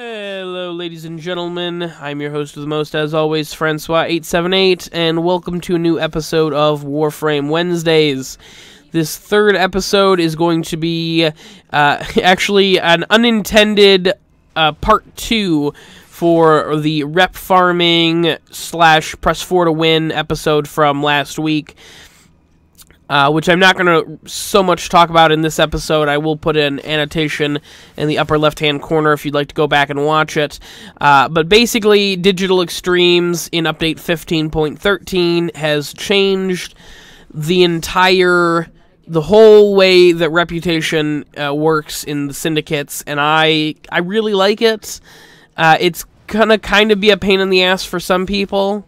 Hello, ladies and gentlemen. I'm your host with the most, as always, Francois878, and welcome to a new episode of Warframe Wednesdays. This third episode is going to be actually an unintended part 2 for the rep farming / press 4 to win episode from last week. Which I'm not going to so much talk about in this episode. I will put an annotation in the upper left-hand corner if you'd like to go back and watch it. But basically, Digital Extremes in Update 15.13 has changed the whole way that reputation works in the syndicates, and I really like it. It's gonna kind of be a pain in the ass for some people,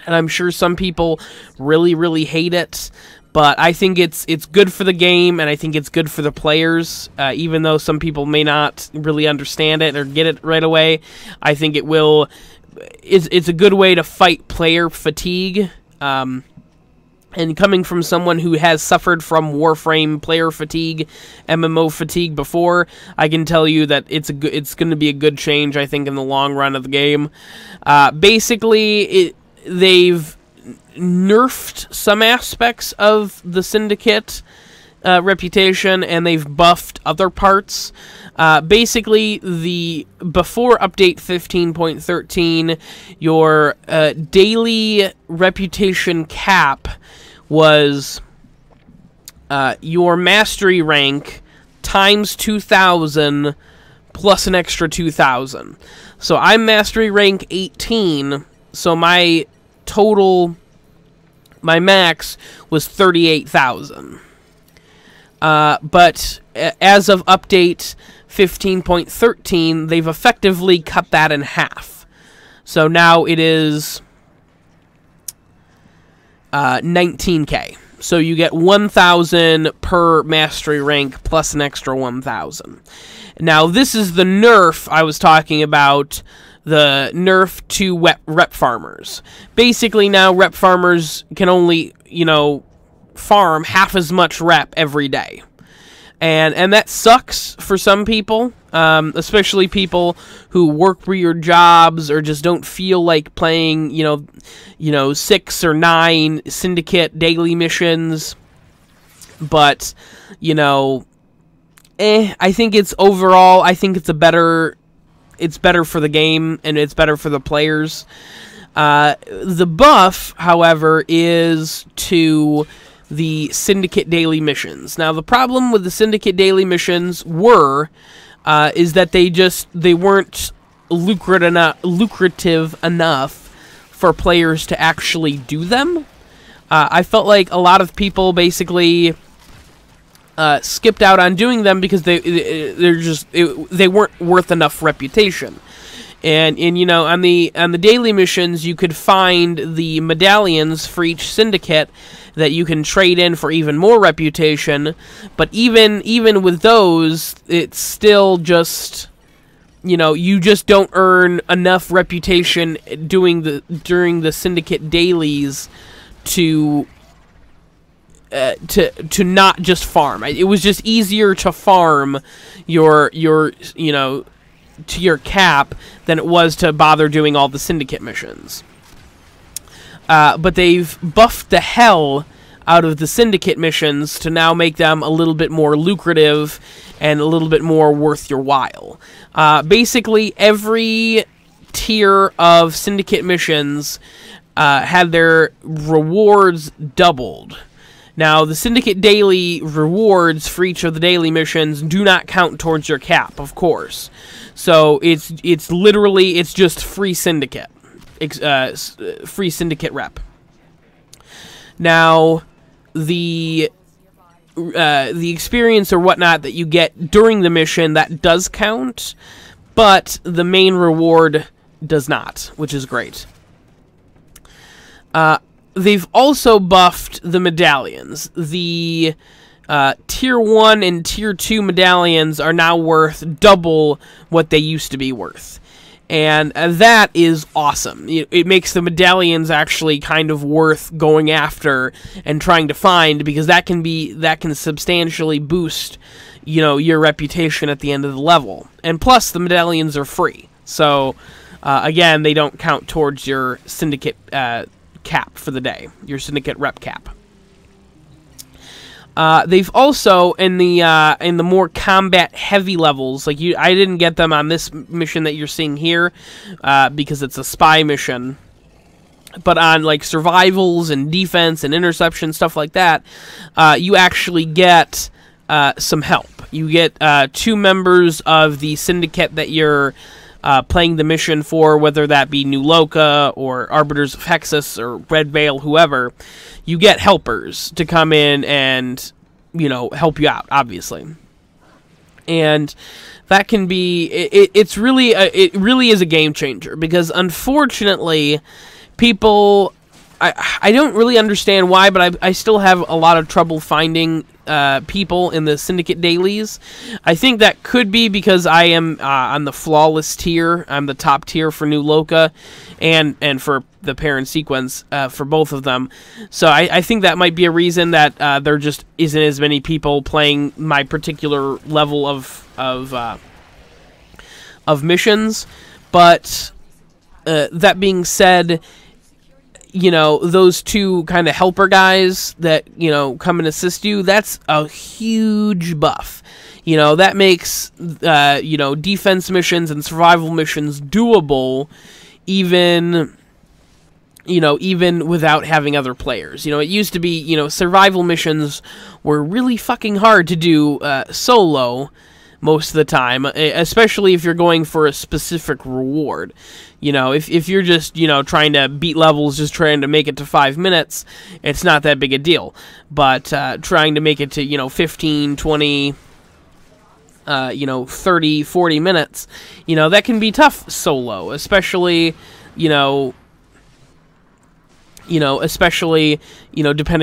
and I'm sure some people really, really hate it. But I think it's good for the game, and I think it's good for the players, even though some people may not really understand it or get it right away. I think it will. It's a good way to fight player fatigue. And coming from someone who has suffered from Warframe player fatigue, MMO fatigue before, I can tell you that it's going to be a good change, I think, in the long run of the game. Basically, they've nerfed some aspects of the Syndicate reputation, and they've buffed other parts. Basically, before update 15.13, your daily reputation cap was your mastery rank times 2,000 plus an extra 2,000. So I'm mastery rank 18, so my max was 38,000. But as of update 15.13, they've effectively cut that in half. So now it is 19k. So you get 1,000 per mastery rank plus an extra 1,000. Now this is the nerf I was talking about. The nerf to rep farmers. Basically now rep farmers can only, farm half as much rep every day. And that sucks for some people, especially people who work weird jobs or just don't feel like playing, 6 or 9 Syndicate daily missions. But, I think it's overall, it's better for the game, and it's better for the players. The buff, however, is to the Syndicate daily missions. Now, the problem with the Syndicate daily missions is that they weren't lucrative enough for players to actually do them. I felt like a lot of people basically skipped out on doing them because they weren't worth enough reputation. And on the daily missions you could find the medallions for each syndicate that you can trade in for even more reputation, but even with those, it's still just you just don't earn enough reputation during the Syndicate dailies to not just farm. It was just easier to farm your to your cap than it was to bother doing all the Syndicate missions. But they've buffed the hell out of the Syndicate missions to now make them a little bit more lucrative and a little bit more worth your while. Basically, every tier of Syndicate missions had their rewards doubled. Now, the Syndicate daily rewards for each of the daily missions do not count towards your cap, of course. So it's just free Syndicate, free Syndicate rep. Now, the experience or whatnot that you get during the mission, that does count, but the main reward does not, which is great. They've also buffed the medallions. The Tier 1 and Tier 2 medallions are now worth double what they used to be worth. And that is awesome. It makes the medallions actually kind of worth going after and trying to find, because that can substantially boost your reputation at the end of the level. And plus, the medallions are free. So, again, they don't count towards your Syndicate cap for the day, your Syndicate rep cap. They've also, in the more combat-heavy levels, like I didn't get them on this mission that you're seeing here, because it's a spy mission. But on, like, survivals and defense and interception, stuff like that, you actually get some help. You get 2 members of the Syndicate that you're playing the mission for, whether that be New Loka or Arbiters of Hexus or Red Veil, whoever. You get helpers to come in and, help you out, obviously. And that can be... It really is a game changer, because unfortunately... people, I don't really understand why, but I still have a lot of trouble finding people in the Syndicate dailies. I think that could be because I am on the flawless tier. I'm the top tier for New Loka and for the parent sequence for both of them. So I think that might be a reason that there just isn't as many people playing my particular level of missions. But that being said, those 2 kind of helper guys that, come and assist you, that's a huge buff. That makes, defense missions and survival missions doable, even without having other players. It used to be, survival missions were really fucking hard to do solo most of the time, especially if you're going for a specific reward. If you're just, trying to beat levels, just trying to make it to 5 minutes, it's not that big a deal. But trying to make it to, 15, 20, 30, 40 minutes, that can be tough solo, especially, depending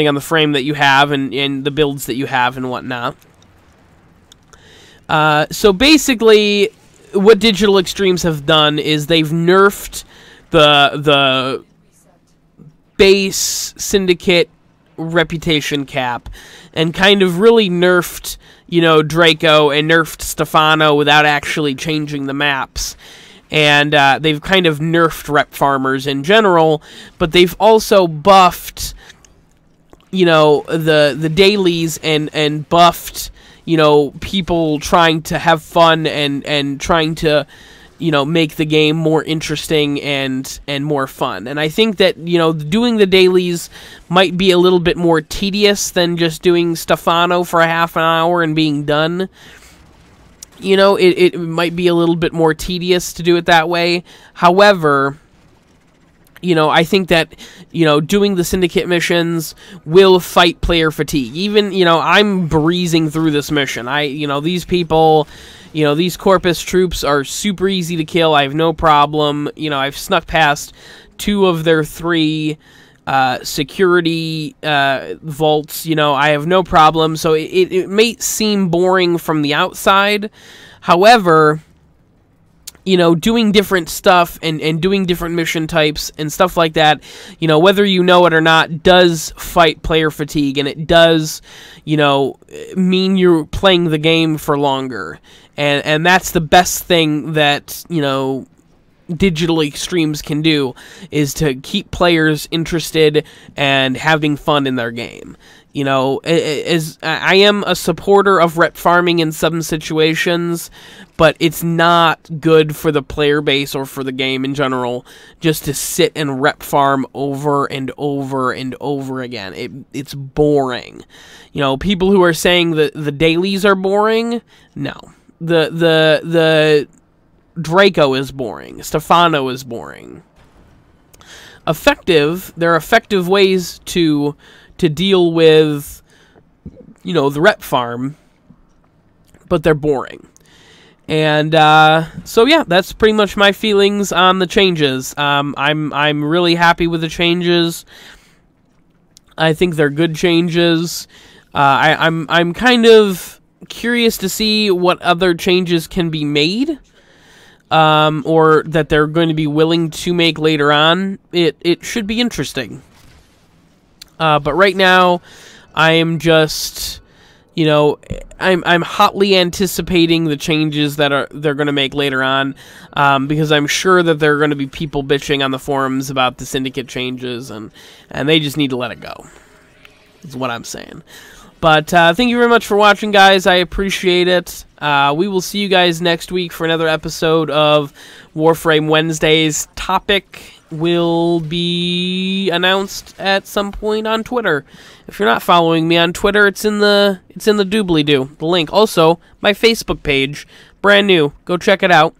on the frame that you have and the builds that you have and whatnot. So basically, what Digital Extremes have done is they've nerfed the base Syndicate reputation cap and kind of really nerfed, Draco and nerfed Stefano without actually changing the maps. And they've kind of nerfed rep farmers in general, but they've also buffed, the dailies and buffed, people trying to have fun and trying to, make the game more interesting and more fun. And I think that, doing the dailies might be a little bit more tedious than just doing Stefano for a half an hour and being done. It might be a little bit more tedious to do it that way. However... I think that, doing the Syndicate missions will fight player fatigue. Even, I'm breezing through this mission. These people, these Corpus troops are super easy to kill. I have no problem. I've snuck past 2 of their 3 security vaults. I have no problem. So it may seem boring from the outside. However... doing different stuff and doing different mission types and stuff like that, whether you know it or not, does fight player fatigue, and it does, mean you're playing the game for longer. And that's the best thing that, Digital Extremes can do, is to keep players interested and having fun in their game. As I am a supporter of rep farming in some situations, but it's not good for the player base or for the game in general just to sit and rep farm over and over and over again. It's boring. People who are saying that the dailies are boring, no. The Draco is boring. Stefano is boring. There are effective ways to deal with, the rep farm, but they're boring. And so yeah, that's pretty much my feelings on the changes. I'm really happy with the changes. I think they're good changes. I'm kind of curious to see what other changes can be made, or that they're going to be willing to make later on. It should be interesting. But right now, I am just, you know, I'm hotly anticipating the changes that they're going to make later on, because I'm sure that there are going to be people bitching on the forums about the Syndicate changes, and they just need to let it go. Is what I'm saying. But thank you very much for watching, guys. I appreciate it. We will see you guys next week for another episode of Warframe Wednesdays. Topic will be announced at some point on Twitter. If you're not following me on Twitter, it's in the doobly-doo, the link. Also, my Facebook page, brand new. Go check it out.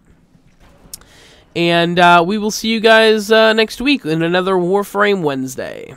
And we will see you guys next week in another Warframe Wednesday.